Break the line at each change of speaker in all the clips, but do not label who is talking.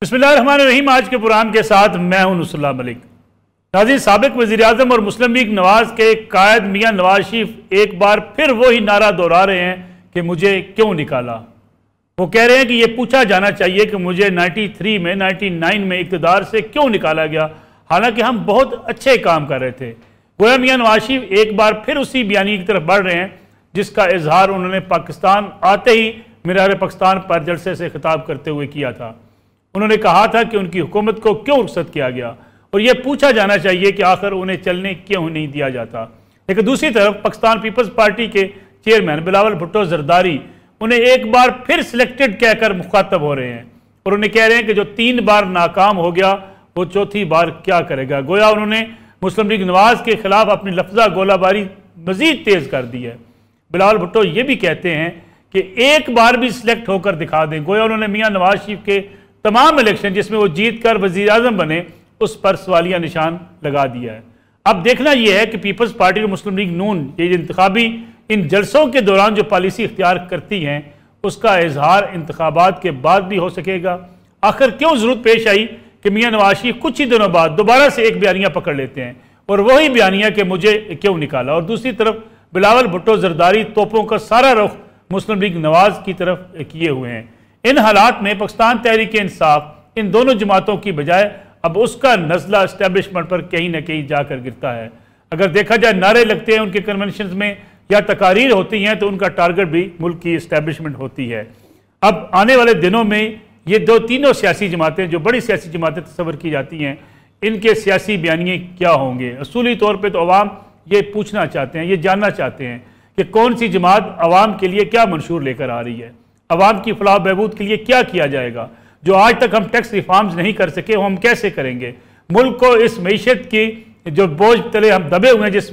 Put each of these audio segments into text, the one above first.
बिस्मिल्लाहिर्रहमानिर्रहीम। आज के प्रोग्राम के साथ मैं हूं नुसरुल्लाह मलिक। नाज़रीन, साबिक वज़ीर-ए-आज़म और मुस्लिम लीग नवाज के कायद मियां नवाज शरीफ एक बार फिर वही नारा दोहरा रहे हैं कि मुझे क्यों निकाला। वो कह रहे हैं कि ये पूछा जाना चाहिए कि मुझे 93 में 99 में इक़्तिदार से क्यों निकाला गया, हालांकि हम बहुत अच्छे काम कर रहे थे। गोया मियां नवाज शरीफ एक बार फिर उसी बयानी की तरफ बढ़ रहे हैं जिसका इजहार उन्होंने पाकिस्तान आते ही मीनार पाकिस्तान पर जलसे से खिताब करते हुए किया था। उन्होंने कहा था कि उनकी हुकूमत को क्यों रुखसत किया गया और यह पूछा जाना चाहिए कि आखिर उन्हें चलने क्यों नहीं दिया जाता। लेकिन दूसरी तरफ पाकिस्तान पीपल्स पार्टी के चेयरमैन बिलावल भुट्टो जरदारी उन्हें एक बार फिर सिलेक्टेड कहकर मुखातब हो रहे हैं और उन्हें कह रहे हैं कि जो 3 बार नाकाम हो गया वो चौथी बार क्या करेगा। गोया उन्होंने मुस्लिम लीग नवाज के खिलाफ अपनी लफ्जा गोलाबारी मजीद तेज कर दी है। बिलावल भुट्टो ये भी कहते हैं कि एक बार भी सिलेक्ट होकर दिखा दें। गोया उन्होंने मियां नवाज शरीफ के तमाम इलेक्शन जिसमें वो जीत कर वज़ीर आज़म बने उस पर सवालिया निशान लगा दिया है। अब देखना यह है कि पीपल्स पार्टी और मुस्लिम लीग नून ये इंतखाबी इन जलसों के दौरान जो पॉलिसी इख्तियार करती हैं उसका इजहार इंतखाबात के बाद भी हो सकेगा। आखिर क्यों ज़रूरत पेश आई कि मियां नवाज शरीफ कुछ ही दिनों बाद दोबारा से एक बयानिया पकड़ लेते हैं और वही बयानिया कि मुझे क्यों निकाला, और दूसरी तरफ बिलावल भुट्टो जरदारी तोपों का सारा रुख मुस्लिम लीग नवाज की तरफ किए हुए हैं। इन हालात में पाकिस्तान तहरीक इंसाफ इन दोनों जमातों की बजाय अब उसका नज़ला इस्टेब्लिशमेंट पर कहीं ना कहीं जाकर गिरता है। अगर देखा जाए नारे लगते हैं उनके कन्वेंशन में या तकारीर होती हैं तो उनका टारगेट भी मुल्क की इस्टेब्लिशमेंट होती है। अब आने वाले दिनों में ये तीनों सियासी जमातें जो बड़ी सियासी जमातें तस्वर की जाती हैं इनके सियासी बयानिए क्या होंगे। असूली तौर पर तो अवाम ये पूछना चाहते हैं, ये जानना चाहते हैं कि कौन सी जमात अवाम के लिए क्या मंशूर लेकर आ रही है, अवाम की फलाह बहबूद के लिए क्या किया जाएगा। जो आज तक हम टैक्स रिफॉर्म्स नहीं कर सके वो हम कैसे करेंगे। मुल्क को इस मईशत की जो बोझ तले हम दबे हुए हैं जिस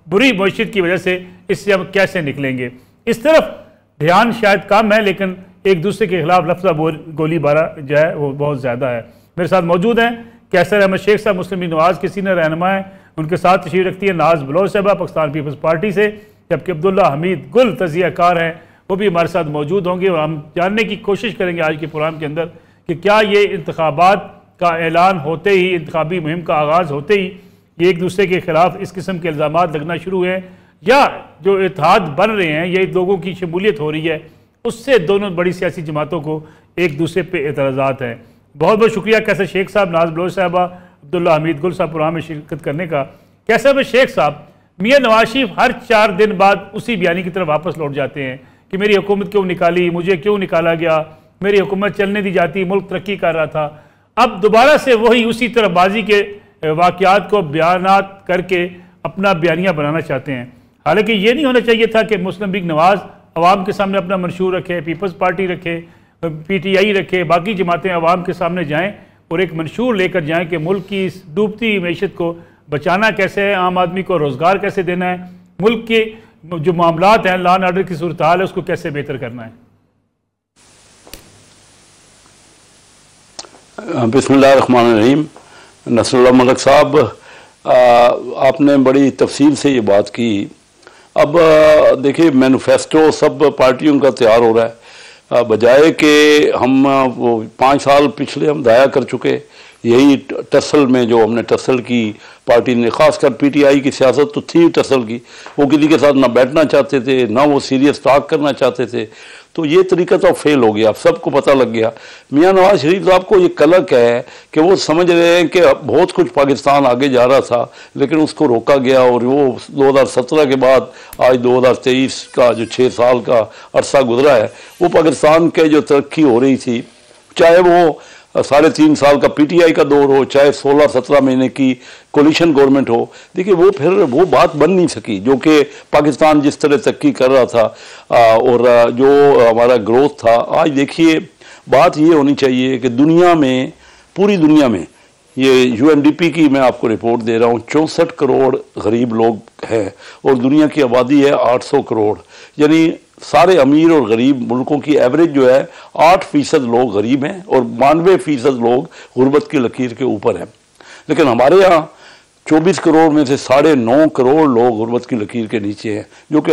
बुरी मईशत की वजह से इससे हम कैसे निकलेंगे। इस तरफ ध्यान शायद कम है लेकिन एक दूसरे के खिलाफ लफ्ज़ा गोलीबारा जो है वो बहुत ज़्यादा है। मेरे साथ मौजूद हैं कैसर अहमद शेख साहब, मुस्लिम लीग नवाज के सीनियर रहनुमा हैं। उनके साथ तशरीफ रखती है नाज बलोच साहबा पाकिस्तान पीपल्स पार्टी से, जबकि अब्दुल्ला हमीद गुल तजियाकार हैं वो भी हमारे साथ मौजूद होंगे और हम जानने की कोशिश करेंगे आज के प्रोग्राम के अंदर कि क्या ये इंतखाबात का ऐलान होते ही, इंतखाबी मुहिम का आगाज़ होते ही ये एक दूसरे के खिलाफ इस किस्म के इल्ज़ामात लगना शुरू हुए हैं या जो इत्तेहाद बन रहे हैं ये लोगों की शमूलियत हो रही है उससे दोनों बड़ी सियासी जमातों को एक दूसरे पर एतराज़ात हैं। बहुत बहुत शुक्रिया कैसर शेख साहब, नाज बलोच साहबा, अब्दुल्ला हमीद गुल साहब प्रोग्राम में शिरकत करने का। कैसर शेख साहब, मियां नवाज शरीफ हर 4 दिन बाद उसी बयानी की तरफ वापस लौट जाते हैं कि मेरी हुकूमत क्यों निकाली, मुझे क्यों निकाला गया, मेरी हुकूमत चलने दी जाती, मुल्क तरक्की कर रहा था। अब दोबारा से वही उसी तरफ बाजी के वाक़यात को बयानात करके अपना बयानिया बनाना चाहते हैं। हालांकि ये नहीं होना चाहिए था कि मुस्लिम लीग नवाज अवाम के सामने अपना मंशूर रखे, पीपल्स पार्टी रखे, PTI रखे, बाकी जमातें अवाम के सामने जाएँ और एक मंशूर लेकर जाएँ कि मुल्क की इस डूबती मैशत को बचाना कैसे है, आम आदमी को रोज़गार कैसे देना है, मुल्क के जो मामलात हैं लॉ एंड ऑर्डर की सूरत हाल है उसको कैसे बेहतर करना है।
बिस्मिल्लाहिर्रहमानिर्रहीम। नसरुल्लाह मलिक साहब, आपने बड़ी तफसील से ये बात की। अब देखिए मैनिफेस्टो सब पार्टियों का तैयार हो रहा है, बजाय कि हम वो 5 साल पिछले हम दाया कर चुके यही टसल में जो हमने टसल की पार्टी ने, खासकर PTI की सियासत तो थी टसल की, वो किसी के साथ ना बैठना चाहते थे ना वो सीरियस टॉक करना चाहते थे, तो ये तरीका तो फेल हो गया, सबको पता लग गया। मियां नवाज शरीफ साहब को ये कलक है कि वो समझ रहे हैं कि बहुत कुछ पाकिस्तान आगे जा रहा था लेकिन उसको रोका गया और वो 2017 के बाद आज 2023 का जो 6 साल का अरसा गुजरा है वो पाकिस्तान के जो तरक्की हो रही थी, चाहे वो 3.5 साल का PTI का दौर हो, चाहे 16-17 महीने की कोलिशन गवर्नमेंट हो, देखिए वो फिर वो बात बन नहीं सकी जो कि पाकिस्तान जिस तरह तरक्की कर रहा था और जो हमारा ग्रोथ था। आज देखिए बात ये होनी चाहिए कि दुनिया में, पूरी दुनिया में, ये UNDP की मैं आपको रिपोर्ट दे रहा हूँ, 64 करोड़ गरीब लोग हैं और दुनिया की आबादी है 800 करोड़, यानी सारे अमीर और गरीब मुल्कों की एवरेज जो है 8% लोग गरीब हैं और 92% लोग गुर्बत की लकीर के ऊपर हैं। लेकिन हमारे यहाँ 24 करोड़ में से 9.5 करोड़ लोग गुर्बत की लकीर के नीचे हैं, जो कि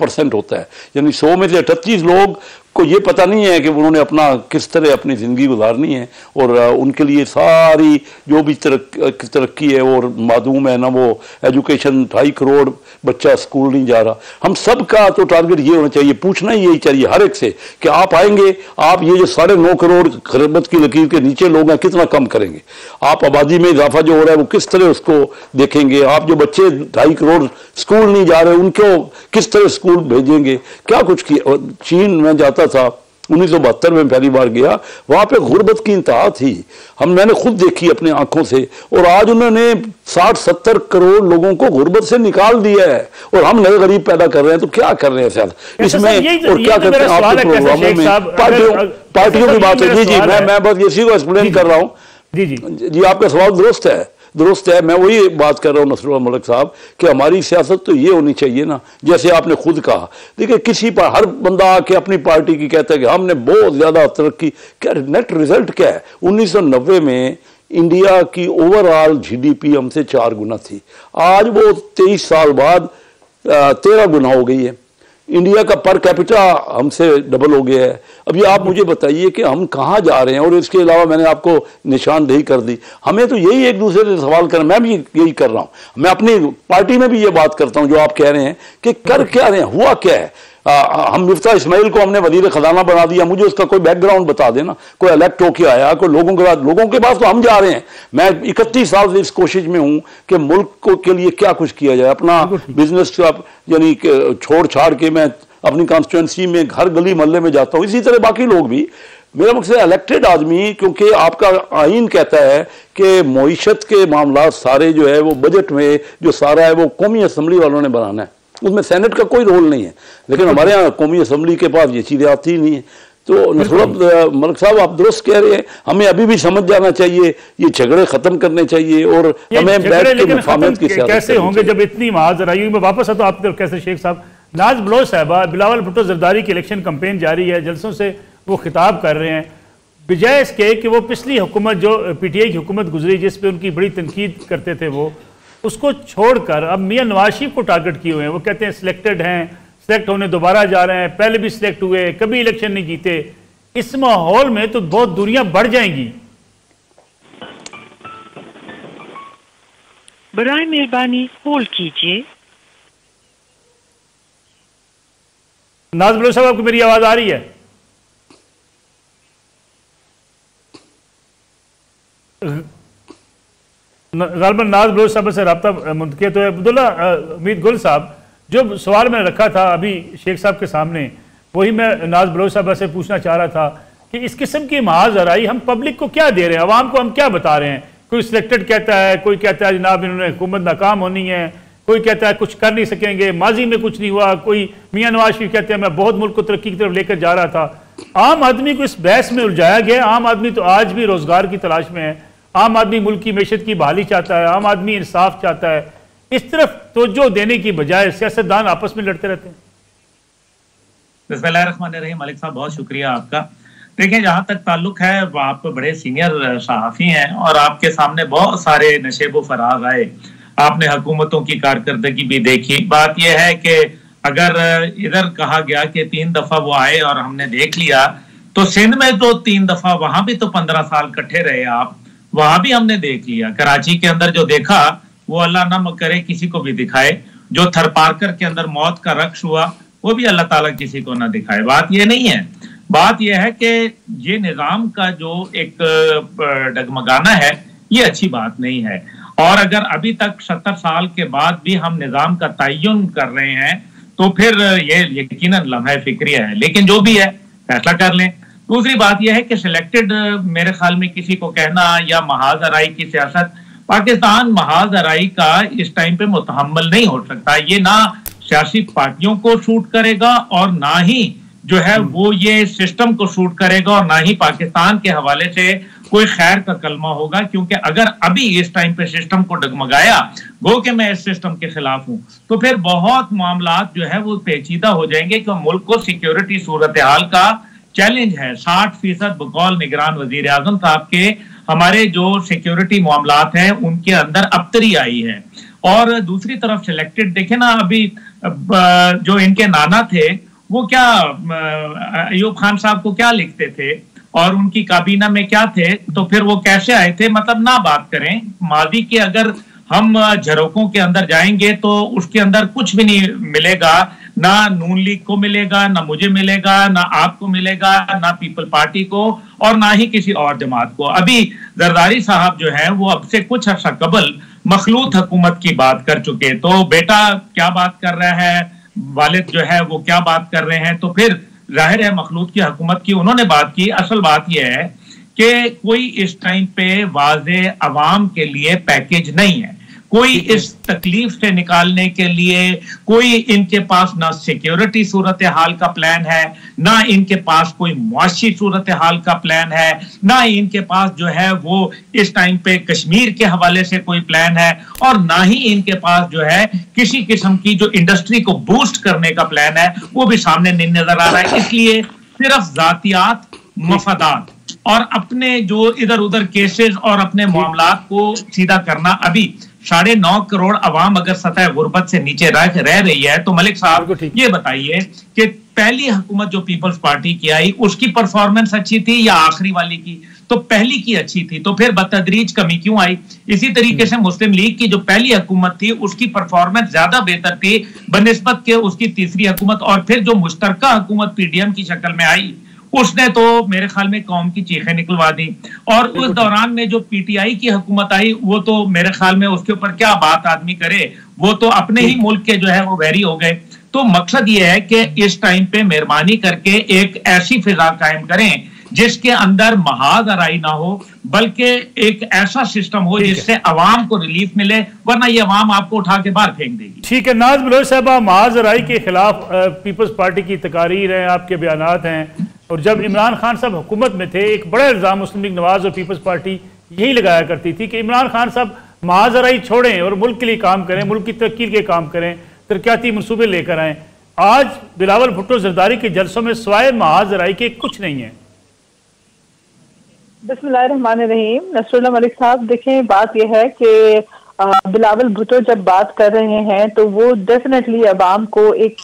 38% होता है, यानी 100 में से 38 लोग को ये पता नहीं है कि उन्होंने अपना किस तरह अपनी ज़िंदगी गुजारनी है, और उनके लिए सारी जो भी तरक्की है और मादूम है ना, वो एजुकेशन 2.5 करोड़ बच्चा स्कूल नहीं जा रहा। हम सब का तो टारगेट ये होना चाहिए, पूछना ही यही चाहिए हर एक से कि आप आएंगे, आप ये जो 9.5 करोड़ खरबत की लकीर के नीचे लोग हैं कितना कम करेंगे, आप आबादी में इजाफा जो हो रहा है वो किस तरह उसको देखेंगे, आप जो बच्चे 2.5 करोड़ स्कूल नहीं जा रहे उनको किस तरह स्कूल भेजेंगे, क्या कुछ किया। चीन में जाता था 1972 में पहली बार गया, वहां पे गुर्बत की इंतहा थी, मैंने खुद देखी अपने आंखों से, और आज उन्होंने 60-70 करोड़ लोगों को गुर्बत से निकाल दिया है, और हम नए गरीब पैदा कर रहे हैं। तो क्या कर रहे हैं सर इसमें, और क्या करते हैं आपके प्रोग्रामों में पार्टियों की बात है। जी मैं बस इसी को एक्सप्लेन कर रहा हूँ। जी आपका सवाल दुरुस्त है। मैं वही बात कर रहा हूँ नसरुल्लाह मलिक साहब कि हमारी सियासत तो ये होनी चाहिए ना, जैसे आपने खुद कहा, देखिए किसी पर हर बंदा आके अपनी पार्टी की कहता है कि हमने बहुत ज़्यादा तरक्की, क्या नेट रिजल्ट क्या है। 1990 में इंडिया की ओवरऑल GDP हमसे 4 गुना थी, आज वो 23 साल बाद 13 गुना हो गई है। इंडिया का पर कैपिटा हमसे डबल हो गया है। अभी आप मुझे बताइए कि हम कहाँ जा रहे हैं, और इसके अलावा मैंने आपको निशानदेही कर दी। हमें तो यही एक दूसरे से सवाल करना, मैं भी यही कर रहा हूँ, मैं अपनी पार्टी में भी ये बात करता हूँ जो आप कह रहे हैं कि कर क्या रहे हैं, हुआ क्या है। हम मिफ्ता इस्माइल को हमने वजीर खजाना बना दिया, मुझे उसका कोई बैकग्राउंड बता देना, कोई इलेक्ट होके आया, कोई लोगों के पास तो हम जा रहे हैं। मैं 31 साल से इस कोशिश में हूं कि मुल्क के लिए क्या कुछ किया जाए, अपना बिजनेस यानी छोड़ छाड़ के मैं अपनी कॉन्स्टिट्यूंसी में हर गली मोहल्ले में जाता हूं, इसी तरह बाकी लोग भी। मेरा मकसद इलेक्टेड आदमी, क्योंकि आपका आइन कहता है कि मईशत के मामला सारे जो है वो बजट में जो सारा है वो कौमी असम्बली वालों ने बनाना है, उसमें सेनेट का कोई रोल नहीं है। लेकिन हमारे यहाँ कौमी असम्बली के पास ये चीज़ें आती ही नहीं है। तो नसरुल्लाह मलिक साहब आप दुरुस्त कह रहे हैं, हमें अभी भी समझ जाना चाहिए, ये झगड़े खत्म करने चाहिए, और हमें बैठ के मुफाहमत की सियासत
कैसे होंगे जब इतनी महाजराई। मैं वापस आता हूँ आपके कैसे शेख साहब, नाज बलोच साहबा बिलावल भुट्टो जरदारी की इलेक्शन कैंपेन जारी है, जलसों से वो खिताब कर रहे हैं, बजाय इसके कि वो पिछली हुकूमत जो PTI की हुकूमत गुजरी जिस पे उनकी बड़ी तनकीद करते थे, वो उसको छोड़कर अब मियां नवाज शरीफ को टारगेट किए हुए हैं। वो कहते हैं सिलेक्टेड हैं, सिलेक्ट होने दोबारा जा रहे हैं, पहले भी सिलेक्ट हुए, कभी इलेक्शन नहीं जीते। इस माहौल में तो बहुत दूरियां बढ़ जाएंगी।
बराए मेहरबानी होल्ड कीजिए।
नाज बलोच साहब आपको मेरी आवाज आ रही है? गालबन नाज बलोच साहब से रब्ता मुंतकिल तो है। अब्दुल्ला उम्मीद गुल साहब, जो सवाल मैंने रखा था अभी शेख साहब के सामने, वही मैं नाज बलोच साहब से पूछना चाह रहा था कि इस किस्म की महाजराई हम पब्लिक को क्या दे रहे हैं, अवाम को हम क्या बता रहे हैं। कोई सिलेक्टेड कहता है, कोई कहता है जनाब इन्होंने हुकूमत नाकाम होनी है, कोई कहता है कुछ कर नहीं सकेंगे, माजी में कुछ नहीं हुआ, कोई मियां नवाज शरीफ कहते हैं मैं बहुत मुल्क को तरक्की की तरफ लेकर जा रहा था। आम आदमी को इस बहस में उलझाया गया। आम आदमी तो आज भी रोजगार की तलाश में है, आम आदमी मुल्क की मैशत की बहाली चाहता है, आम आदमी इंसाफ चाहता है। इस तरफ तवज्जो देने की बजाय सियासतदान आपस में लड़ते रहते हैं।
बिस्मिल्लाहिर्रहमानिर्रहीम। मलिक साहब बहुत शुक्रिया आपका। देखिए, जहां तक ताल्लुक है, आप बड़े सीनियर सहाफी हैं और आपके सामने बहुत सारे नशेबो फराज आए, आपने हुकूमतों की कारकर्दगी भी देखी। बात यह है कि अगर इधर कहा गया कि 3 दफा वो आए और हमने देख लिया, तो सिंध में तो 3 दफा, वहां भी तो 15 साल इकट्ठे रहे आप, वहां भी हमने देख लिया। कराची के अंदर जो देखा वो अल्लाह न करे किसी को भी दिखाए। जो थरपारकर के अंदर मौत का रक्श हुआ वो भी अल्लाह ताला किसी को ना दिखाए। बात ये नहीं है, बात यह है कि ये निजाम का जो एक डगमगाना है ये अच्छी बात नहीं है। और अगर अभी तक 70 साल के बाद भी हम निजाम का तयन कर रहे हैं तो फिर ये यकीनन लम्हा फिक्रिया है। लेकिन जो भी है फैसला कर लें। दूसरी बात यह है कि सिलेक्टेड, मेरे ख्याल में किसी को कहना या महाजराई की सियासत, पाकिस्तान महाजराई का इस टाइम पे मुतहम्मल नहीं हो सकता। ये ना सियासी पार्टियों को सूट करेगा और ना ही जो है वो ये सिस्टम को सूट करेगा और ना ही पाकिस्तान के हवाले से कोई खैर का कलमा होगा। क्योंकि अगर अभी इस टाइम पे सिस्टम को डगमगाया, गो कि मैं इस सिस्टम के खिलाफ हूं, तो फिर बहुत मामलात जो है वो पेचीदा हो जाएंगे। क्योंकि मुल्क को सिक्योरिटी सूरत हाल का चैलेंज है। 60% बकौल निगरान वजीर आजम साहब के हमारे जो सिक्योरिटी मामलात हैं उनके अंदर अबतरी आई है। और दूसरी तरफ सिलेक्टेड देखे ना, अभी जो इनके नाना थे वो क्या अयूब खान साहब को क्या लिखते थे और उनकी काबीना में क्या थे, तो फिर वो कैसे आए थे। मतलब ना बात करें मादी की, अगर हम झरोकों के अंदर जाएंगे तो उसके अंदर कुछ भी नहीं मिलेगा, ना नून लीग को मिलेगा, ना मुझे मिलेगा, ना आपको मिलेगा, ना पीपल पार्टी को, और ना ही किसी और जमात को। अभी जरदारी साहब जो है वो अब से कुछ अर्सा कबल मखलूत हुकूमत की बात कर चुके, तो बेटा क्या बात कर रहा है, वालिद जो है वो क्या बात कर रहे हैं, तो फिर जाहिर है मखलूत की हुकूमत की उन्होंने बात की। असल बात यह है कि कोई इस टाइम पे वाज़े अवाम के लिए पैकेज नहीं है, कोई इस तकलीफ से निकालने के लिए कोई इनके पास ना सिक्योरिटी सूरत हाल का प्लान है, ना इनके पास कोई मुआशी सूरत हाल का प्लान है, ना इनके पास जो है वो इस टाइम पे कश्मीर के हवाले से कोई प्लान है, और ना ही इनके पास जो है किसी किस्म की जो इंडस्ट्री को बूस्ट करने का प्लान है वो भी सामने नहीं नजर आ रहा है। इसलिए सिर्फ जातियात, मफादात और अपने जो इधर उधर केसेस और अपने मामलात को सीधा करना। अभी 9.5 करोड़ अवाम अगर सतह गुर्बत से नीचे रह रही है, तो मलिक साहब ये बताइए कि पहली हुकूमत जो पीपल्स पार्टी की आई उसकी परफॉर्मेंस अच्छी थी या आखिरी वाली की? तो पहली की अच्छी थी, तो फिर बतदरीज कमी क्यों आई? इसी तरीके से मुस्लिम लीग की जो पहली हुकूमत थी उसकी परफॉर्मेंस ज्यादा बेहतर थी बनिस्बत के उसकी तीसरी हुकूमत, और फिर जो मुश्तरका हुकूमत पीडीएम की शक्ल में आई उसने तो मेरे ख्याल में कौम की चीखें निकलवा दी। और उस दौरान में जो पीटीआई की हुकूमत आई वो तो मेरे ख्याल में उसके ऊपर क्या बात आदमी करे, वो तो अपने ही मुल्क के जो है वो वैरी हो गए। तो मकसद ये है कि इस टाइम पे मेहरबानी करके एक ऐसी फिजा कायम करें जिसके अंदर महाज आराई ना हो, बल्कि एक ऐसा सिस्टम हो जिससे अवाम को रिलीफ मिले, वरना ये अवाम आपको उठा के बाहर फेंक देगी।
ठीक है नाज बलोच साहबा, महाज आराई के खिलाफ पीपल्स पार्टी की तकारीर हैं, आपके बयानात हैं, और जब इमरान खान साहब हुकूमत में थे एक बड़ा इल्ज़ाम मुस्लिम लीग नवाज और पीपल्स पार्टी यही लगाया करती थी कि इमरान खान साहब महाज आराई छोड़ें और मुल्क के लिए काम करें, मुल्क की तरक्की के काम करें, तरक्याती मनसूबे लेकर आएँ। आज बिलावल भुट्टो जरदारी के जलसों में सिवाय महाज आराई के कुछ नहीं है।
बिस्मिल्लाहिर्रहमानिर्रहीम। नसरुल्लाह मलिक साहब, देखें बात यह है कि बिलावल भुट्टो जब बात कर रहे हैं तो वो डेफिनेटली अवाम को एक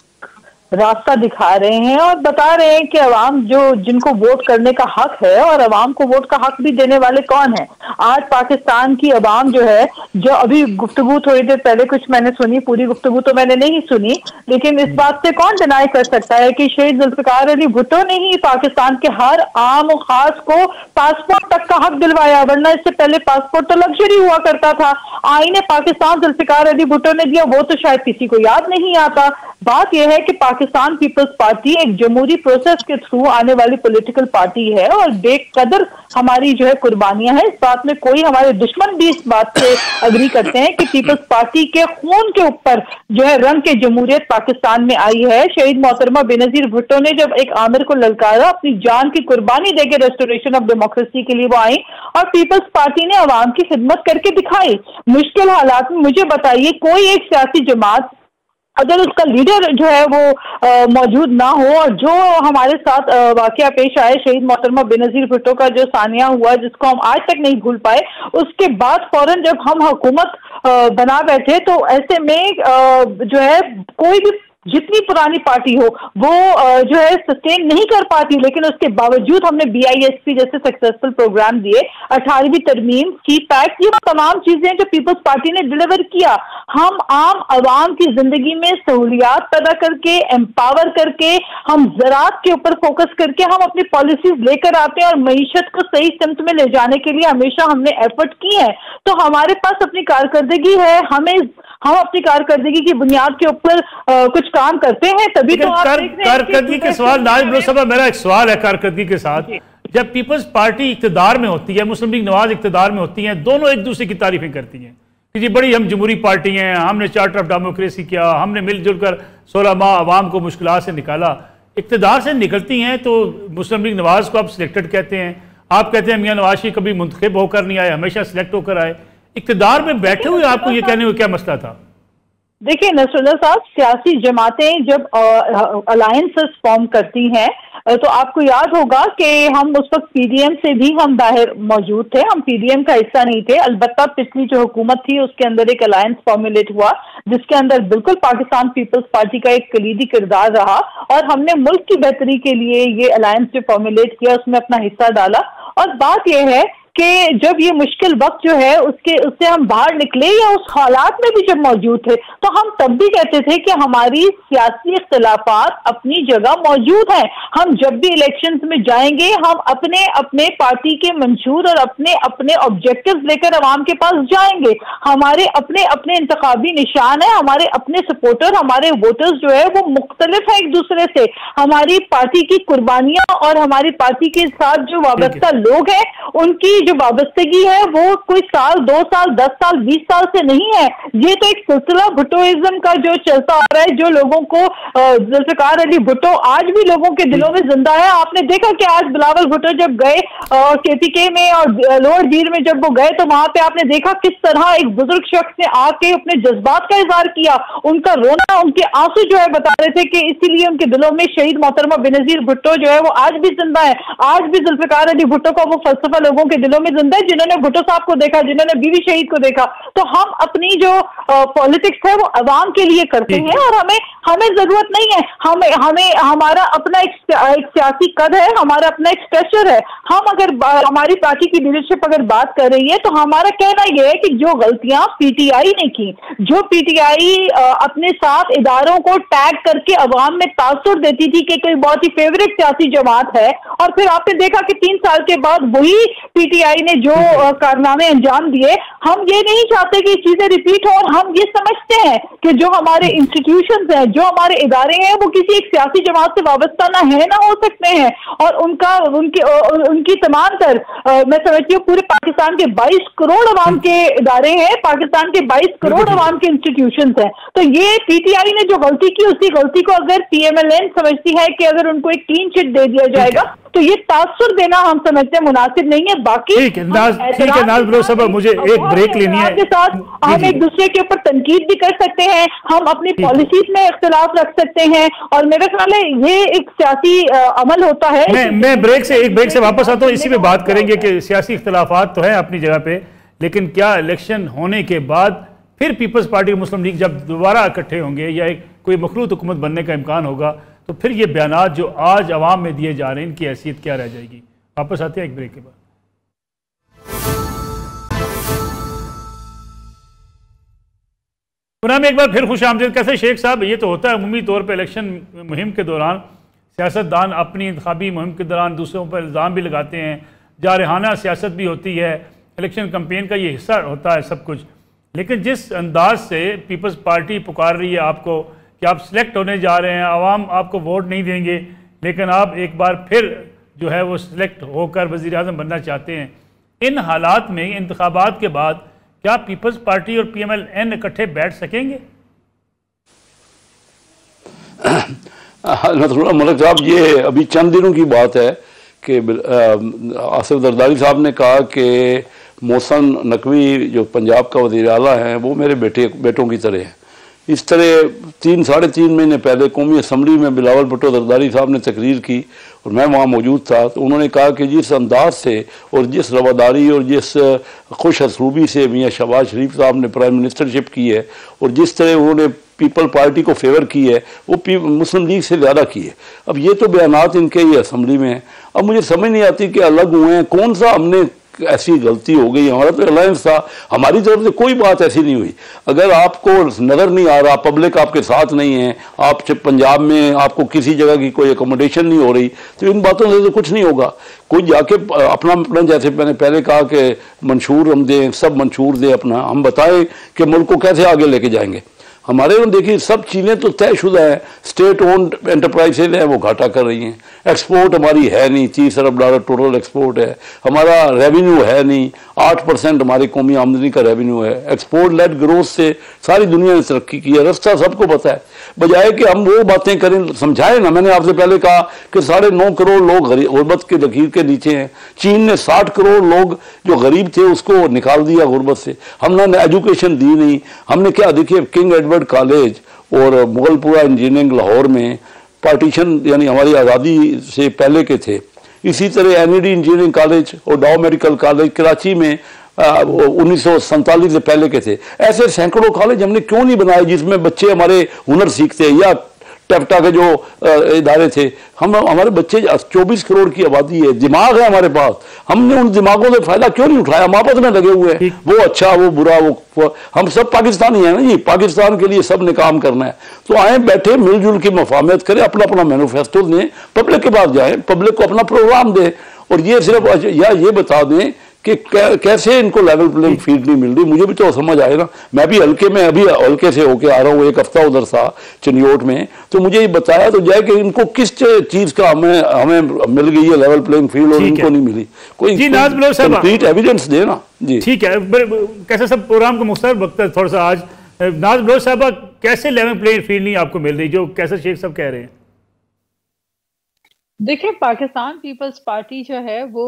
रास्ता दिखा रहे हैं और बता रहे हैं कि अवाम जो जिनको वोट करने का हक है और अवाम को वोट का हक भी देने वाले कौन है। आज पाकिस्तान की अवाम जो है, जो अभी गुफ्तगू थोड़ी देर पहले कुछ मैंने सुनी, पूरी गुफ्तगू तो मैंने नहीं सुनी, लेकिन इस बात से कौन डिनाई कर सकता है कि शहीद जुल्फिकार अली भुट्टो ने ही पाकिस्तान के हर आम और खास को पासपोर्ट तक का हक दिलवाया, वरना इससे पहले पासपोर्ट तो लग्जरी हुआ करता था। आईने पाकिस्तान जुल्फिकार अली भुट्टो ने दिया, वो तो शायद किसी को याद नहीं आता। बात यह है कि पाकिस्तान पीपल्स पार्टी एक जमहूरी प्रोसेस के थ्रू आने वाली पॉलिटिकल पार्टी है और बेकदर हमारी जो है कुर्बानियां हैं। इस बात में कोई हमारे दुश्मन भी इस बात से अग्री करते हैं कि पीपल्स पार्टी के खून के ऊपर जो है रंग के जमहूरियत पाकिस्तान में आई है। शहीद मोहतरमा बेनजीर भुट्टो ने जब एक आमिर को ललकारा, अपनी जान की कुर्बानी देकर रेस्टोरेशन ऑफ डेमोक्रेसी के लिए वो आई और पीपल्स पार्टी ने अवाम की खिदमत करके दिखाई। मुश्किल हालात में मुझे बताइए, कोई एक सियासी जमात अगर उसका लीडर जो है वो मौजूद ना हो, और जो हमारे साथ वाकया पेश आए शहीद मोहतरमा बेनजीर भुट्टो का जो सानिया हुआ जिसको हम आज तक नहीं भूल पाए, उसके बाद फौरन जब हम हुकूमत बना बैठे तो ऐसे में जो है कोई भी जितनी पुरानी पार्टी हो वो जो है सस्टेन नहीं कर पाती, लेकिन उसके बावजूद हमने BISP जैसे सक्सेसफुल प्रोग्राम दिए, 18वीं तरमीम, CPAC, ये तमाम चीजें जो पीपल्स पार्टी ने डिलीवर किया। हम आम आवाम की जिंदगी में सहूलियात पैदा करके, एम्पावर करके, हम ज़राअत के ऊपर फोकस करके हम अपनी पॉलिसीज लेकर आते हैं और मईशत को सही सिमत में ले जाने के लिए हमेशा हमने एफर्ट की है। तो हमारे पास अपनी कारकर्दगी है, हम अपनी कारकर्दगी की बुनियाद के ऊपर कुछ काम करते हैं, तभी तो आप
कारकर्दगी के सवाल मेरा एक सवाल है कारकर्दगी के साथ। जब पीपल्स पार्टी इख्तिदार में होती है, मुस्लिम लीग नवाज इख्तिदार में होती हैं, दोनों एक दूसरे की तारीफें करती हैं कि जी बड़ी हम जमहूरी पार्टी हैं, हमने चार्टर ऑफ डेमोक्रेसी किया, हमने मिलजुल कर 16 माह आवाम को मुश्किलात से निकाला। इख्तिदार से निकलती हैं तो मुस्लिम लीग नवाज को आप सिलेक्टेड कहते हैं, आप कहते हैं मियां नवाज शरीफ कभी मुंतखब होकर नहीं आए, हमेशा सिलेक्ट होकर आए। इख्तिदार में बैठे हुए आपको ये कहने में क्या मसला था?
देखिए नसरुल्लाह साहब, सियासी जमातें जब अलायंसेस फॉर्म करती हैं तो आपको याद होगा कि हम उस वक्त पीडीएम से भी हम बाहर मौजूद थे, हम पीडीएम का हिस्सा नहीं थे। अलबत्ता पिछली जो हुकूमत थी उसके अंदर एक अलायंस फॉर्मुलेट हुआ जिसके अंदर बिल्कुल पाकिस्तान पीपल्स पार्टी का एक कलीदी किरदार रहा और हमने मुल्क की बेहतरी के लिए ये अलायंस जो फॉर्मुलेट किया उसमें अपना हिस्सा डाला। और बात यह है कि जब ये मुश्किल वक्त जो है उससे हम बाहर निकले या उस हालात में भी जब मौजूद थे तो हम तब भी कहते थे कि हमारी सियासी इख्तिलाफात अपनी जगह मौजूद हैं। हम जब भी इलेक्शंस में जाएंगे हम अपने अपने पार्टी के मंशूर और अपने अपने ऑब्जेक्टिव्स लेकर अवाम के पास जाएंगे। हमारे अपने अपने इंतखाबी निशान है, हमारे अपने सपोर्टर, हमारे वोटर्स जो है वो मुख्तलिफ है एक दूसरे से। हमारी पार्टी की कुर्बानियां और हमारी पार्टी के साथ जो वाबस्ता लोग हैं उनकी जो वाबस्तगी है वो कोई साल, 2 साल, 10 साल, 20 साल से नहीं है। ये तो एक सिलसिला भुट्टोइज्म का जो चलता आ रहा है, जो लोगों को जुल्फिकार अली भुट्टो आज भी लोगों के दिलों में जिंदा है। आपने देखा कि आज बिलावल भुट्टो जब गए केपीके में और लोअर जीर में जब वो गए तो वहां पे आपने देखा किस तरह एक बुजुर्ग शख्स ने आके अपने जज्बात का इजहार किया। उनका रोना, उनके आंसू जो है बता रहे थे कि इसीलिए उनके दिलों में शहीद मोहतरमा बेनजीर भुट्टो जो है वो आज भी जिंदा है। आज भी जुल्फिकार अली भुट्टो का वो फलसफा लोगों के दिलों में जिंदा है जिन्होंने भुट्टो साहब को देखा, जिन्होंने बीवी शहीद को देखा। तो हम अपनी जो पॉलिटिक्स है वो अवाम के लिए करते हैं और हमें जरूरत नहीं है, हमें हमारा अपना एक सियासी कद है, हमारा अपना एक स्ट्रक्चर है। हम अगर हमारी पार्टी की लीडरशिप अगर बात कर रही है तो हमारा कहना यह है कि जो गलतियां पीटीआई ने की, जो पीटीआई अपने साथ इदारों को टैग करके अवाम में तासुर देती थी कि कोई बहुत ही फेवरेट सियासी जमात है, और फिर आपने देखा कि 3 साल के बाद वही पीटीआई ने जो कारनामे अंजाम दिए, हम ये नहीं चाहते कि चीजें रिपीट हो। और हम ये समझते हैं कि जो हमारे इंस्टीट्यूशंस हैं, जो हमारे इदारे हैं वो किसी एक सियासी जमात से वाबस्ता ना है ना हो सकते हैं। और उनकी तमाम तर मैं समझती हूँ पूरे पाकिस्तान के 22 करोड़ अवाम के इदारे हैं, पाकिस्तान के 22 करोड़ अवाम के इंस्टीट्यूशंस हैं। तो ये पीटीआई ने जो गलती की उसी गलती को अगर पीएमएलएन समझती है कि अगर उनको एक क्लीन चिट दे दिया जाएगा तो ये तासुर देना हम समझते हैं मुनासिब नहीं है। बाकी
ठीक है नाज ब्रो साहब, मुझे एक ब्रेक लेनी है।
के साथ हम एक दूसरे के ऊपर तनकीद भी कर सकते हैं, हम अपनी पॉलिसीज में इख्तिलाफ रख सकते हैं और मेरे ख्याल है ये एक सियासी अमल होता है।
मैं एक ब्रेक से वापस आता हूँ, इसी पे बात करेंगे कि सियासी इख्तिलाफात तो है अपनी जगह पे, लेकिन क्या इलेक्शन होने के बाद फिर पीपल्स पार्टी और मुस्लिम लीग जब दोबारा इकट्ठे होंगे या कोई मखलूत हुकूमत बनने का इम्कान होगा तो फिर ये बयानात जो आज अवाम में दिए जा रहे हैं इनकी हैसियत क्या रह जाएगी? वापस आते हैं एक ब्रेक के बाद। पुनः में एक बार फिर खुश आमदीद। कैसे शेख साहब, ये तो होता है अमूमी तौर पर इलेक्शन मुहिम के दौरान सियासतदान अपनी इंतखाबी मुहिम के दौरान दूसरों पर इल्ज़ाम भी लगाते हैं, जारहाना सियासत भी होती है, इलेक्शन कैंपेन का ये हिस्सा होता है सब कुछ। लेकिन जिस अंदाज से पीपल्स पार्टी पुकार रही है आपको कि आप सिलेक्ट होने जा रहे हैं, आवाम आपको वोट नहीं देंगे, लेकिन आप एक बार फिर जो है वो सिलेक्ट होकर वज़ीर आज़म बनना चाहते हैं, इन हालात में इंतखाबात के बाद क्या पीपल्स पार्टी और पीएमएलएन इकट्ठे बैठ सकेंगे?
मलिक साहब, ये अभी चंद दिनों की बात है कि आसिफ जरदारी साहब ने कहा कि मोहसिन नकवी जो पंजाब का वज़ीर आला है वो मेरे बेटों की तरह है। इस तरह 3-3.5 महीने पहले कौमी असम्बली में बिलावल भुट्टो जरदारी साहब ने तकरीर की और मैं वहाँ मौजूद था, तो उन्होंने कहा कि जिस अंदाज से और जिस रवादारी और जिस खुश असलूबी से मियाँ शहबाज शरीफ साहब ने प्राइम मिनिस्टरशिप की है और जिस तरह उन्होंने पीपल पार्टी को फेवर की है वो मुस्लिम लीग से ज़्यादा की है। अब ये तो बयानात इनके ही असम्बली में हैं। अब मुझे समझ नहीं आती कि अलग हुए हैं, कौन सा हमने ऐसी गलती हो गई? हमारा तो अलायंस था, हमारी तरफ से कोई बात ऐसी नहीं हुई। अगर आपको नज़र नहीं आ रहा, पब्लिक आपके साथ नहीं है, आप पंजाब में आपको किसी जगह की कोई अकोमोडेशन नहीं हो रही, तो इन बातों से तो कुछ नहीं होगा। कोई जाके अपना जैसे मैंने पहले कहा कि मंशूर हम दें, सब मंशूर दें अपना, हम बताएं कि मुल्क को कैसे आगे लेके जाएंगे। हमारे में देखिए सब चीज़ें तो तयशुदा हैं, स्टेट ओन्ड एंटरप्राइजेज हैं वो घाटा कर रही हैं, एक्सपोर्ट हमारी है नहीं, 30 अरब डॉलर टोटल एक्सपोर्ट है, हमारा रेवेन्यू है नहीं, 8% हमारी कौमी आमदनी का रेवेन्यू है। एक्सपोर्ट लेड ग्रोथ से सारी दुनिया ने तरक्की की है, रास्ता सबको पता है। बजाय कि हम वो बातें करें, समझाएं ना। मैंने आपसे पहले कहा कि 9.5 करोड़ लोग गुर्बत के लकीर के नीचे हैं। चीन ने 60 करोड़ लोग जो गरीब थे उसको निकाल दिया गुर्बत से। हमने एजुकेशन दी नहीं, हमने क्या देखिए किंग एडवर्ड हार्वर्ड कॉलेज और मुगलपुरा इंजीनियरिंग लाहौर में पार्टीशन यानी हमारी आज़ादी से पहले के थे। इसी तरह एनईडी इंजीनियरिंग कॉलेज और डाउ मेडिकल कॉलेज कराची में 1947 से पहले के थे। ऐसे सैकड़ों कॉलेज हमने क्यों नहीं बनाए जिसमें बच्चे हमारे हुनर सीखते हैं, या टेप्टा के जो इदारे थे, हमारे बच्चे 24 करोड़ की आबादी है, दिमाग है हमारे पास, हमने उन दिमागों से फायदा क्यों नहीं उठाया? हम आपस में लगे हुए हैं, वो अच्छा वो बुरा, वो हम सब पाकिस्तानी हैं ना जी, पाकिस्तान के लिए सब ने काम करना है। तो आए बैठे मिलजुल की मफाहमत करें, अपना अपना मैनिफेस्टो दें, पब्लिक के पास जाएं, पब्लिक को अपना प्रोग्राम दें, और ये सिर्फ या ये बता दें कि कैसे इनको लेवल प्लेइंग फील्ड नहीं मिल रही। मुझे भी तो समझ आए ना, मैं भी हल्के में अभी हल्के से होके आ रहा हूँ, एक हफ्ता उधर था चिन्योट में, तो मुझे ये बताया तो जाए कि इनको किस चीज का हमें मिल गई है लेवल प्लेइंग फील्ड और इनको नहीं मिली। कोई कंप्लीट एविडेंस देना जी।
ठीक है, कैसे सब प्रोग्राम को मुख्तसर वक्त है थोड़ा सा आज। नाज बलोच साहब, कैसे लेवल प्लेइंग फील्ड नहीं आपको मिल रही जो कैसर शेख सब कह रहे हैं?
देखिए, पाकिस्तान पीपल्स पार्टी जो है वो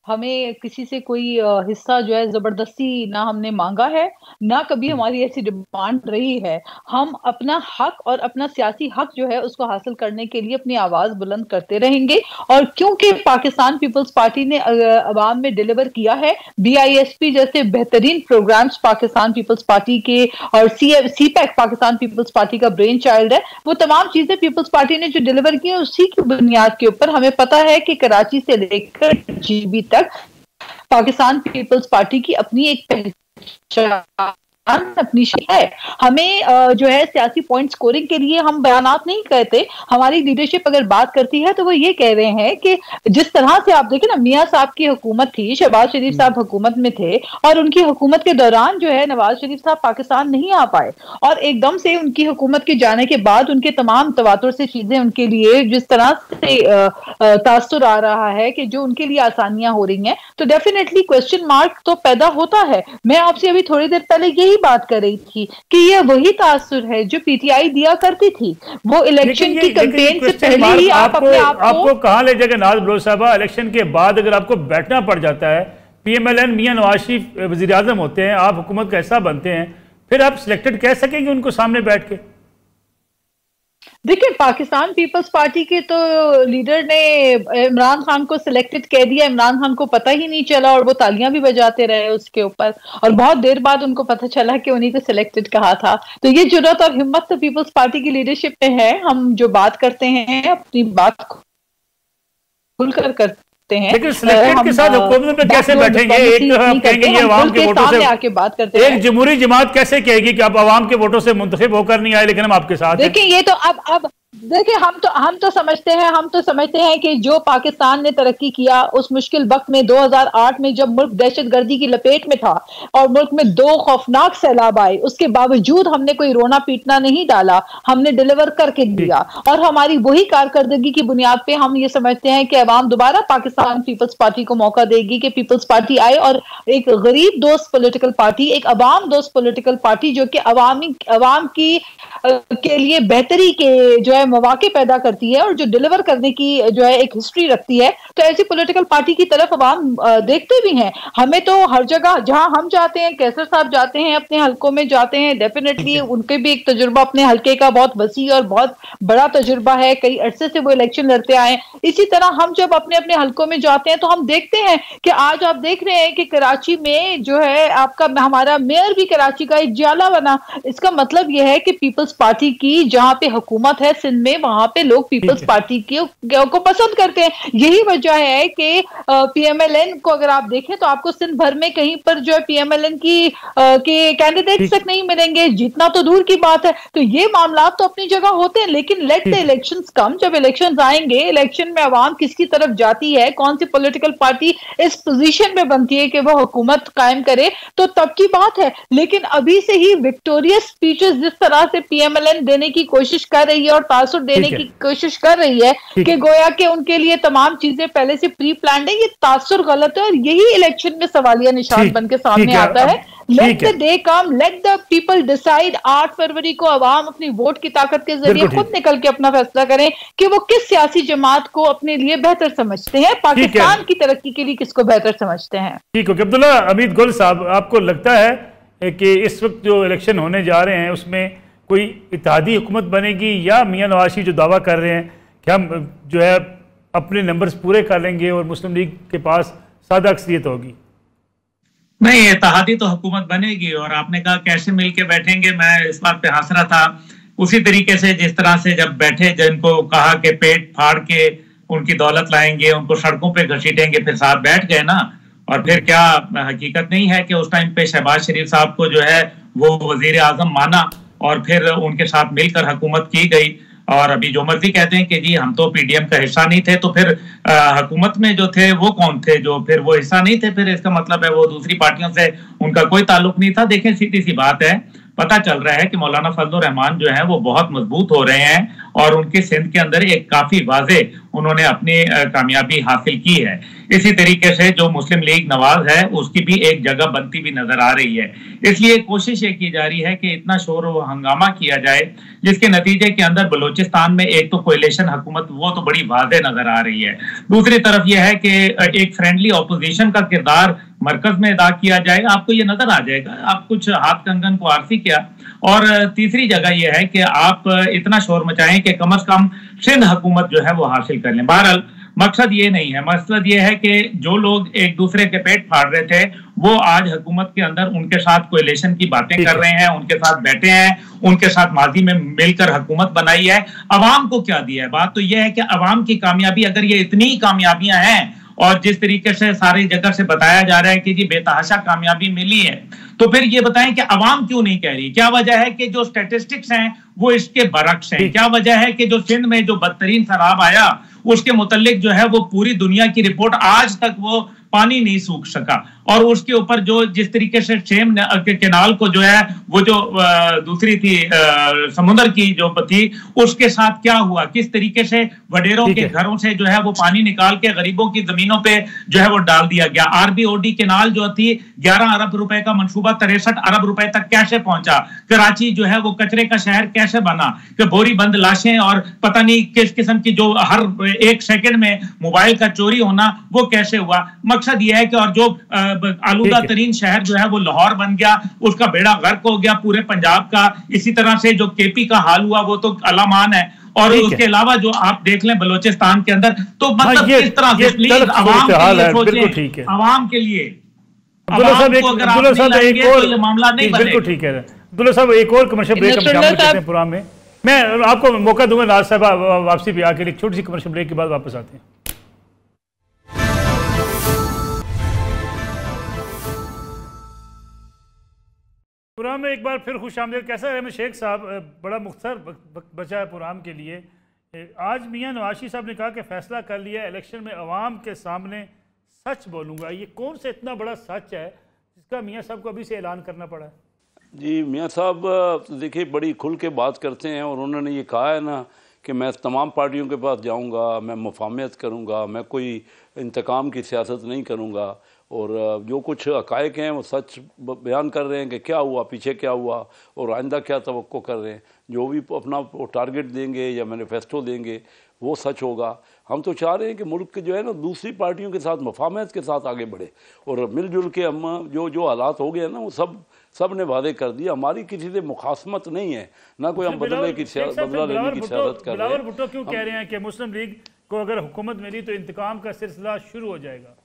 हमें किसी से कोई हिस्सा जो है जबरदस्ती ना हमने मांगा है, ना कभी हमारी ऐसी डिमांड रही है। हम अपना हक और अपना सियासी हक जो है उसको हासिल करने के लिए अपनी आवाज बुलंद करते रहेंगे। और क्योंकि पाकिस्तान पीपल्स पार्टी ने अवाम में डिलीवर किया है, BISP जैसे बेहतरीन प्रोग्राम्स पाकिस्तान पीपल्स पार्टी के, और CPAC पाकिस्तान पीपल्स पार्टी का ब्रेन चाइल्ड है, वो तमाम चीजें पीपल्स पार्टी ने जो डिलीवर की है उसी की बुनियाद के ऊपर हमें पता है कि कराची से लेकर GB तक पाकिस्तान पीपल्स पार्टी की अपनी एक पहचान, अपनी है। हमें जो है सियासी पॉइंट स्कोरिंग के लिए हम बयानात नहीं कहते। हमारी लीडरशिप अगर बात करती है तो वो ये कह रहे हैं कि जिस तरह से आप देखें ना, मियां साहब की हुकूमत थी, शहबाज शरीफ साहब हुकूमत में थे, और उनकी हुकूमत के दौरान जो है नवाज शरीफ साहब पाकिस्तान नहीं आ पाए, और एकदम से उनकी हुकूमत के जाने के बाद उनके तमाम तवातुर से चीजें उनके लिए जिस तरह से तासुर आ रहा है कि जो उनके लिए आसानियां हो रही हैं, तो डेफिनेटली क्वेश्चन मार्क तो पैदा होता है। मैं आपसे अभी थोड़ी देर पहले यही बात कर रही थी कि ये वही तासुर है जो PTI दिया करती थी। वो इलेक्शन की कैंपेन से पहले ही
आपको कहां ले जाएगा नाज बलोच साहबा? इलेक्शन के बाद अगर आपको बैठना पड़ जाता है, PMLN मियां नवाज शरीफ वजीर आजम होते हैं, आप हुकूमत का हिस्सा बनते हैं, फिर आप सिलेक्टेड कह सकेंगे उनको सामने बैठ के?
देखिए, पाकिस्तान पीपल्स पार्टी के तो लीडर ने इमरान खान को सिलेक्टेड कह दिया, इमरान खान को पता ही नहीं चला और वो तालियां भी बजाते रहे उसके ऊपर, और बहुत देर बाद उनको पता चला कि उन्हीं को सिलेक्टेड कहा था। तो ये जुर्रत और हिम्मत तो पीपल्स पार्टी की लीडरशिप में है। हम जो बात करते हैं अपनी बात खुलकर करते हैं,
लेकिन सिलेक्टेड के साथ हुकूमत में कैसे बैठेंगे? एक तो हम कहेंगे ये अवाम के वोटों से
आके बात करते हैं।
एक जमहूरी जमात कैसे कहेगी कि आप अवाम के वोटों से मुंतखब होकर नहीं आए लेकिन हम आपके साथ?
देखिए, ये तो अब देखिए, हम तो समझते हैं कि जो पाकिस्तान ने तरक्की किया उस मुश्किल वक्त में 2008 में जब मुल्क दहशतगर्दी की लपेट में था और मुल्क में 2 खौफनाक सैलाब आए, उसके बावजूद हमने कोई रोना पीटना नहीं डाला, हमने डिलीवर करके दिया। और हमारी वही कारकर्दगी की बुनियाद पे हम ये समझते हैं कि अवाम दोबारा पाकिस्तान पीपल्स पार्टी को मौका देगी कि पीपल्स पार्टी आए और एक गरीब दोस्त पॉलिटिकल पार्टी, एक अवाम दोस्त पॉलिटिकल पार्टी जो कि अवाम की के लिए बेहतरी के जो है मौके पैदा करती है और जो डिलीवर करने की जो है एक हिस्ट्री रखती है, तो ऐसी पॉलिटिकल पार्टी की तरफ अवाम देखते भी हैं। हमें तो हर जगह जहां हम जाते हैं, कैसर साहब जाते हैं, अपने हलकों में जाते हैं, डेफिनेटली उनके भी एक तजुर्बा अपने हलके का बहुत वसी और बहुत बड़ा तजुर्बा है, कई अरसे से वो इलेक्शन लड़ते आए। इसी तरह हम जब अपने अपने हलकों में जाते हैं तो हम देखते हैं कि आज आप देख रहे हैं कि कराची में जो है आपका हमारा मेयर भी कराची का एक जाला बना। इसका मतलब यह है कि पीपल्स पार्टी की जहां पे हुकूमत है सिंध में, वहां पे लोग पीपल्स पार्टी को पसंद करते हैं। यही वजह है कि PMLN को अगर आप देखें तो आपको सिंध भर में कहीं पर जो है PMLN के कैंडिडेट्स तक नहीं मिलेंगे, जीतना तो दूर की बात है। तो ये मामला तो अपनी जगह होते हैं, लेकिन लेट द इलेक्शंस कम, जब इलेक्शंस आएंगे, इलेक्शन में अवाम किसकी तरफ जाती है, कौन सी पॉलिटिकल पार्टी इस पोजीशन में बनती है कि वो हुकूमत कायम करे, तो तब की बात है। लेकिन अभी से ही विक्टोरियस स्पीचेस जिस तरह से PMLN देने की कोशिश कर रही है और तासुर देने की कोशिश कर रही है कि गोया के उनके लिए तमाम चीजें पहले से प्री प्लान्ड है, ये तासुर गलत है और यही इलेक्शन में सवालिया निशान बन के सामने आता है। Let the day come, let the people decide. 8 फरवरी को अवाम अपनी वोट की ताकत के जरिए खुद निकल के अपना फैसला करें कि वो किस सियासी जमात को अपने लिए बेहतर समझते हैं, पाकिस्तान की तरक्की के लिए किसको बेहतर समझते हैं।
ठीक है अब्दुल्ला हमीद गुल साहब, आपको लगता है कि इस वक्त जो इलेक्शन होने जा रहे हैं उसमें कोई इत्तेहादी हुकूमत बनेगी या मियाँ नवाज शरीफ जो दावा कर रहे हैं कि हम जो है अपने नंबर्स पूरे कर लेंगे और मुस्लिम लीग के पास सादा अक्सरियत होगी?
नहीं, इत्तेहादी तो हुकूमत बनेगी। और आपने कहा कैसे मिलके बैठेंगे, मैं इस बात पे हंस रहा था। उसी तरीके से जिस तरह से जब बैठे, जिनको कहा कि पेट फाड़ के उनकी दौलत लाएंगे, उनको सड़कों पे घसीटेंगे, फिर साथ बैठ गए ना। और फिर क्या हकीकत नहीं है कि उस टाइम पे शहबाज शरीफ साहब को जो है वो वजीर आजम माना और फिर उनके साथ मिलकर हुकूमत की गई। और अभी जो मर्जी कहते हैं कि जी हम तो पीडीएम का हिस्सा नहीं थे, तो फिर हुकूमत में जो थे वो कौन थे जो फिर वो हिस्सा नहीं थे? फिर इसका मतलब है वो दूसरी पार्टियों से उनका कोई ताल्लुक नहीं था। देखें, सीधी सी बात है, पता चल रहा है कि मौलाना फजलुर रहमान जो है वो बहुत मजबूत हो रहे हैं और उनके सिंध के अंदर एक काफी वाजे उन्होंने अपनी कामयाबी हासिल की है। इसी तरीके से जो मुस्लिम लीग नवाज है उसकी भी एक जगह बनती भी नजर आ रही है। इसलिए कोशिश ये की जा रही है कि इतना शोर व हंगामा किया जाए जिसके नतीजे के अंदर बलूचिस्तान में एक तो कोएलिशन हुकूमत वो तो बड़ी वाज़ेह नजर आ रही है, दूसरी तरफ यह है कि एक फ्रेंडली ऑपोजिशन का किरदार मरकज में अदा किया जाएगा। आपको ये नजर आ जाएगा, आप कुछ हाथ कंगन को आरसी किया। और तीसरी जगह यह है कि आप इतना शोर मचाएं कि कम से कम सिंध हुकूमत जो है वो हासिल कर लें। बहरहाल मकसद ये नहीं है, मकसद ये है कि जो लोग एक दूसरे के पेट फाड़ रहे थे वो आज हुकूमत के अंदर उनके साथ कोएलिशन की बातें कर रहे हैं, उनके साथ बैठे हैं, उनके साथ माजी में मिलकर हुकूमत बनाई है। अवाम को क्या दिया है? बात तो यह है कि अवाम की कामयाबी, अगर ये इतनी कामयाबियां हैं और जिस तरीके से सारी जगह से बताया जा रहा है कि जी बेतहाशा कामयाबी मिली है, तो फिर ये बताएं कि अवाम क्यों नहीं कह रही? क्या वजह है कि जो स्टैटिस्टिक्स हैं वो इसके बरक्स हैं? क्या वजह है कि जो सिंध में जो बदतरीन शराब आया उसके मुतल्लिक जो है वो पूरी दुनिया की रिपोर्ट आज तक वो पानी नहीं सूख सका? और उसके ऊपर जो जिस तरीके से सेम केनाल को जो है वो जो दूसरी थी समुद्र की जो थी उसके साथ क्या हुआ, किस तरीके से वडेरों के घरों से जो है वो पानी निकाल के गरीबों की जमीनों पे जो है वो डाल दिया गया। आरबीओडी केनाल जो थी 11 अरब रुपए का मंसूबा 63 अरब रुपए तक कैसे पहुंचा? कराची जो है वो कचरे का शहर कैसे बना? कि बोरी बंद लाशें और पता नहीं किस किस्म की जो हर एक सेकंड में मोबाइल का चोरी होना वो कैसे हुआ? मकसद यह है कि और जो आलूदा तरीन शहर जो है वो लाहौर बन गया, उसका बेड़ा गर्क हो गया पूरे पंजाब का। इसी तरह से जो केपी का हाल हुआ वो तो अलामान है। और उसके अलावा जो आप देख लें बलोचिस्तान के अंदर, तो मतलब किस तरह से प्लीज आवाम के लिए सोचें, आवाम के लिए। मामला नहीं
बिल्कुल ठीक है अब्दुल्ला साहब। एक और कमर्शियल ब्रेक हम प्रोग्राम में मैं आपको मौका दूंगा नाज साहब वापसी पे आके, एक छोटी सी कमर्शियल ब्रेक के बाद वापस आते हैं। प्रोग्राम में एक बार फिर खुश आमदीद। कैसा है अहमद शेख साहब? बड़ा मुख्तर बचा है प्रोग्राम के लिए। आज मियाँ नवाज शरीफ साहब ने कहा कि फैसला कर लिया इलेक्शन में अवाम के सामने सच बोलूँगा। ये कौन सा इतना बड़ा सच है जिसका मियाँ साहब को अभी से ऐलान करना पड़ा है?
जी मियाँ साहब देखिए बड़ी खुल के बात करते हैं और उन्होंने ये कहा है ना कि मैं तमाम पार्टियों के पास जाऊंगा, मैं मुफाहमत करूंगा, मैं कोई इंतकाम की सियासत नहीं करूंगा। और जो कुछ हक़ाइक़ हैं वो सच बयान कर रहे हैं कि क्या हुआ, पीछे क्या हुआ और आइंदा क्या तवक्को कर रहे हैं। जो भी अपना टारगेट देंगे या मैनिफेस्टो देंगे वो सच होगा। हम तो चाह रहे हैं कि मुल्क के जो है ना दूसरी पार्टियों के साथ मुफाहमत के साथ आगे बढ़े और मिलजुल के हम जो हालात हो गए हैं ना वो सब ने वादे कर दिया। हमारी किसी से मुखासमत नहीं है, ना कोई हम बदला लेने की सियासत कर रहे हैं।
बिलावल भुट्टो क्यों कह रहे हैं कि मुस्लिम लीग को अगर हुकूमत मिली तो इंतकाम का सिलसिला शुरू हो जाएगा?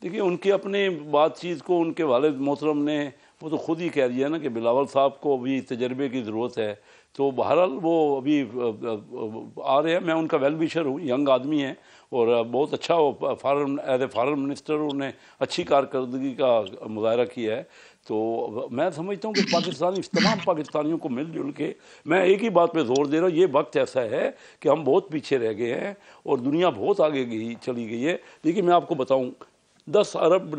देखिए उनकी अपनी बातचीत को उनके वालिद मोहतरम ने वो तो खुद ही कह दिया ना कि बिलावल साहब को अभी तजर्बे की ज़रूरत है। तो बहरहाल वो अभी आ रहे हैं। मैं उनका वेल विशर हूँ, यंग आदमी है और बहुत अच्छा वो एज ए फॉरेन मिनिस्टर उन्होंने अच्छी कारकर्दगी का मुजाहरा किया है। तो मैं समझता हूँ कि पाकिस्तानी तमाम पाकिस्तानियों को मिलजुल के, मैं एक ही बात पे जोर दे रहा हूँ, ये वक्त ऐसा है कि हम बहुत पीछे रह गए हैं और दुनिया बहुत आगे चली गई है। देखिए मैं आपको बताऊँ 10 अरब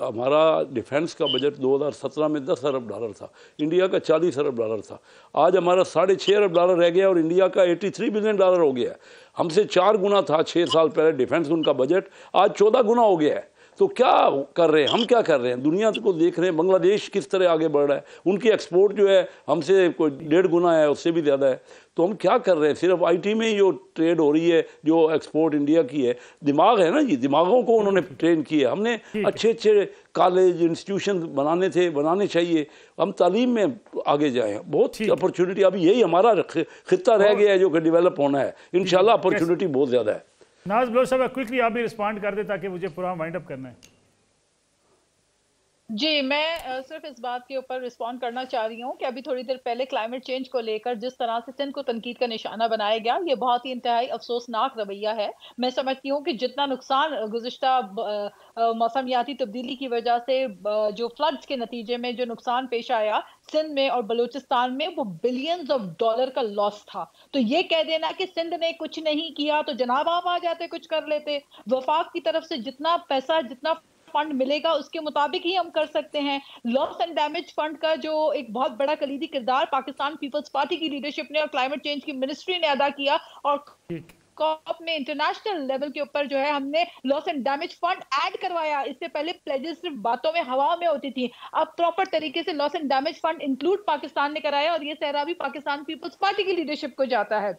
हमारा डिफेंस का बजट 2017 में 10 अरब डॉलर था, इंडिया का 40 अरब डॉलर था। आज हमारा 6.5 अरब डॉलर रह गया और इंडिया का 83 बिलियन डॉलर हो गया है। हमसे 4 गुना था 6 साल पहले डिफेंस उनका बजट, आज 14 गुना हो गया है। तो क्या कर रहे हैं हम, क्या कर रहे हैं, दुनिया को देख रहे हैं बांग्लादेश किस तरह आगे बढ़ रहा है, उनकी एक्सपोर्ट जो है हमसे कोई 1.5 गुना है, उससे भी ज़्यादा है। तो हम क्या कर रहे हैं, सिर्फ आईटी में ही जो ट्रेड हो रही है, जो एक्सपोर्ट इंडिया की है, दिमाग है ना जी, दिमागों को उन्होंने ट्रेन किया। हमने अच्छे अच्छे कॉलेज इंस्टीट्यूशन बनाने चाहिए, हम तालीम में आगे जाएं, बहुत अपॉर्चुनिटी। अभी यही हमारा खित्ता रह गया है जो कि डेवलप होना है, इंशाल्लाह अपॉर्चुनिटी बहुत ज़्यादा है।
नाज बलोच साहब, क्विकली आप भी रिस्पॉन्ड कर दे ताकि मुझे पूरा वाइंड अप करना है।
जी, मैं सिर्फ इस बात के ऊपर रिस्पॉन्ड करना चाह रही हूँ कि अभी थोड़ी देर पहले क्लाइमेट चेंज को लेकर जिस तरह से सिंध को तनकीद का निशाना बनाया गया, ये बहुत ही इंतहाई अफसोसनाक रवैया है। मैं समझती हूँ कि जितना नुकसान गुज़िश्ता मौसमियाती तब्दीली की वजह से जो फ्लड्स के नतीजे में जो नुकसान पेश आया सिंध में और बलूचिस्तान में, वो बिलियंस ऑफ डॉलर का लॉस था। तो ये कह देना कि सिंध ने कुछ नहीं किया तो जनाब आप आ जाते, कुछ कर लेते। वफाक की तरफ से जितना पैसा, जितना फंड मिलेगा उसके मुताबिक ही हम कर सकते हैं। लॉस एंड डैमेज फंड का जो एक बहुत बड़ा कलीदी किरदार पाकिस्तान पीपल्स पार्टी की लीडरशिप ने और क्लाइमेट चेंज की मिनिस्ट्री ने अदा किया, और कॉप में इंटरनेशनल लेवल के ऊपर जो है हमने loss and damage fund add करवाया। इससे पहले प्लेजेस सिर्फ बातों में, हवा में होती थी, अब प्रॉपर तरीके से loss and damage fund include Pakistan ने कराया, और ये सहरा भी पाकिस्तान पीपल्स पार्टी की लीडरशिप को जाता है।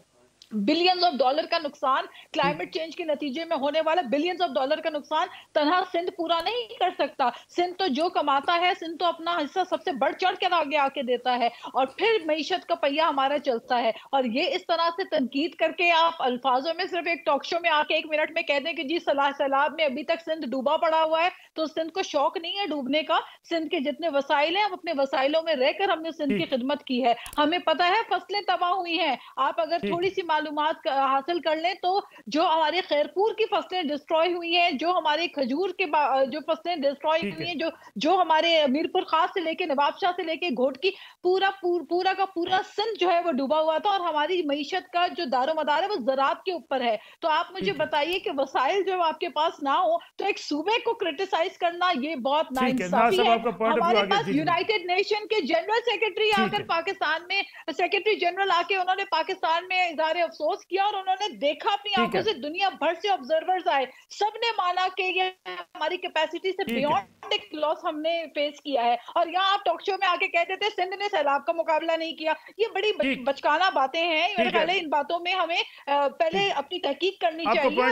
बिलियंस ऑफ डॉलर का नुकसान, क्लाइमेट चेंज के नतीजे में होने वाला बिलियंस ऑफ डॉलर का नुकसान तनहा सिंध पूरा नहीं कर सकता। सिंध तो जो कमाता है, सिंध तो अपना हिस्सा सबसे बढ़ चढ़ कर आगे आके देता है, और फिर मईशत का पहिया हमारा चलता है। और ये इस तरह से तनकीद करके आप अल्फाजों में सिर्फ एक टॉक शो में आके 1 मिनट में कह दें कि जी सैलाब में अभी तक सिंध डूबा पड़ा हुआ है, तो सिंध को शौक नहीं है डूबने का। सिंध के जितने वसाइल हैं, हम अपने वसाइलों में रहकर हमने सिंध की खिदमत की है। हमें पता है फसलें तबाह हुई हैं। आप अगर थोड़ी सी मालूमात हासिल कर लें तो जो हमारे खैरपुर की फसलें डिस्ट्रॉय हुई हैं, जो हमारे खजूर के जो फसलें डिस्ट्रॉय हुई हैं, जो हमारे मीरपुर खास से लेके नवाबशाह से लेके घोट की पूरा का पूरा सिंध जो है वो डूबा हुआ था, और हमारी मईशत का जो दारोमदार है वो ज़राअत के ऊपर है। तो आप मुझे बताइए कि वसाइल जो आपके पास ना हो तो एक सूबे को क्रिटिसाइज करना ये बहुत नाइंसाफी है। हमारे पास यूनाइटेड नेशन के जनरल सेक्रेटरी आकर पाकिस्तान में, सेक्रेटरी जनरल आके उन्होंने पाकिस्तान में इज़हार अफसोस किया, और उन्होंने देखा अपनी आंखों से, दुनिया भर से ऑब्जर्वर्स आए, सबने माना कि ये हमारी कैपेसिटी से बियॉन्ड एक लॉस हमने फेस किया है। और यहाँ आप टॉक शो में आके कहते थे सिंध ने सैलाब का मुकाबला नहीं किया। ये बड़ी बचकाना बातें हैं। मेरे ख्याल है इन बातों में हमें पहले अपनी तहकीक करनी चाहिए।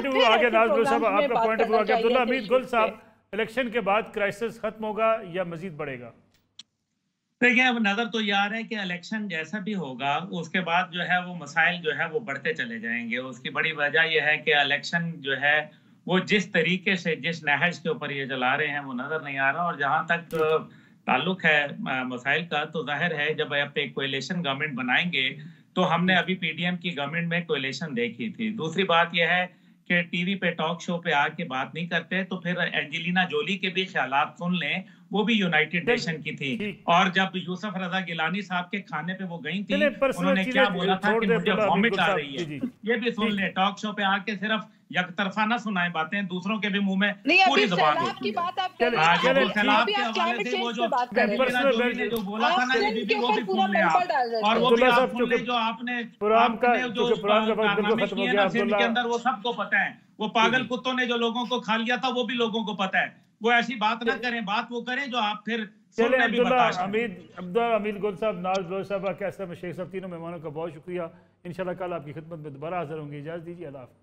अब्दुल्ला हमीद गुल साहब, इलेक्शन के बाद क्राइसिस खत्म होगा या मजीद बढ़ेगा?
देखिए, अब नजर तो ये आ रहा है कि इलेक्शन जैसा भी होगा उसके बाद जो है वो मसाइल जो है वो बढ़ते चले जाएंगे। उसकी बड़ी वजह यह है कि इलेक्शन जो है वो जिस तरीके से, जिस नहज के ऊपर ये चला रहे हैं वो नजर नहीं आ रहा। और जहां तक ताल्लुक है मसाइल का, तो जाहिर है जब आप एक कोएलिशन गवर्नमेंट बनाएंगे, तो हमने अभी पीडीएम की गवर्नमेंट में कोएलिशन देखी थी। दूसरी बात यह है कि टीवी पे टॉक शो पे आके बात नहीं करते, तो फिर एंजेलिना जोली के भी ख्यालात सुन लें, वो भी यूनाइटेड नेशन की थी। और जब यूसुफ रजा गिलानी साहब के खाने पे वो गई थी, उन्होंने क्या बोला था कि मुझे वॉमिट आ रही है, ये भी सुन ले। टॉक शो पे आके सिर्फ यकतरफा ना सुनाए बातें, दूसरों के भी मुंह में पूरी जबान होती है। सैलाब के हवाले से वो जो एंजेलिना जोली ने जो बोला था ना, वो भी सुन ले आप, और वो भी आप सुन ले जो आपने जो सिंध के अंदर, वो सबको पता है। वो पागल कुत्तों ने जो लोगों को खा लिया था वो भी लोगों को पता है। वो ऐसी बात ना करें, बात वो करें जो आप फिर
चले। अब्दुल्ला हमीद गुल साहब, नाज बलोच साहब, कैसर में शेख साहब, तीनों मेहमानों का बहुत शुक्रिया। इंशाल्लाह कल आपकी खिदमत में दोबारा हाजिर होंगे। इजाज़त दीजिए, अल्लाह हाफ़िज़।